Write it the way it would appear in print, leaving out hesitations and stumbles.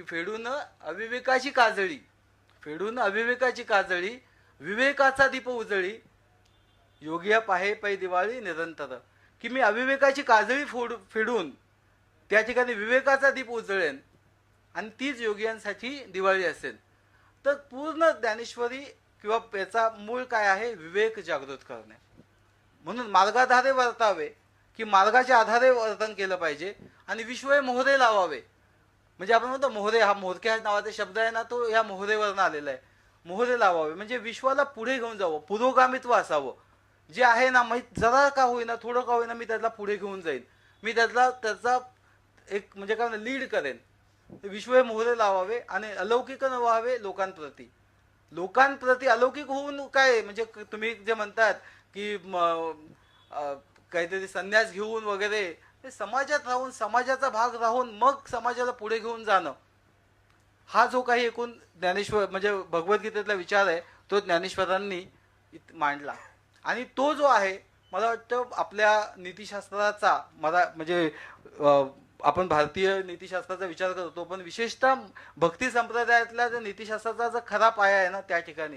की फेडून अविवेकाची काजळी, विवेकाचा दीप उजळी, योगिया पाहे पै दिवाळी निरंतर. की मी अविवेकाची काजळी फेडून त्या ठिकाणी विवेकाचा दीप उजळेन आणि तीच योगियांसाठी दिवाळी असेल. तर पूर्ण ज्ञानेश्वरी किंवा याचा मूळ काय आहे? विवेक जागृत करणे. म्हणून मार्गाधारे वर्तावे, की मार्गाच्या आधारे वर्तन केलं पाहिजे आणि विश्व मोहरे लावावे. म्हणजे आपण म्हणतो मोहरे, हा मोहरक्या नावाचा शब्द आहे ना, तो या मोहरेवरनं आलेला आहे. मोहरे लावावे म्हणजे विश्वाला पुढे घेऊन जावं, पुरोगामित्व असावं. जे आहे ना, माहीत जरा का होईना, थोडं का होईना, मी त्याला पुढे घेऊन जाईन. मी त्याचा एक म्हणजे काय लीड करेन. विश्व मोहरे लावावे आणि अलौकिक न व्हावे लोकांप्रती. लोकांप्रती अलौकिक होऊन काय म्हणजे तुम्ही जे म्हणतात की काहीतरी संन्यास घेऊन वगैरे, हे समाजात राहून, समाजाचा भाग राहून मग समाजाला पुढे घेऊन जाणं, हा जो काही एकूण ज्ञानेश्वर म्हणजे भगवद्गीतेतला विचार आहे, तो ज्ञानेश्वरांनी मांडला. आणि तो जो आहे, मला वाटतं आपल्या नीतिशास्त्राचा, मला म्हणजे आपण भारतीय नीतिशास्त्राचा विचार करतो, पण विशेषतः भक्ती संप्रदायातल्या नीतिशास्त्राचा जो खरा पाया आहे ना, त्या ठिकाणी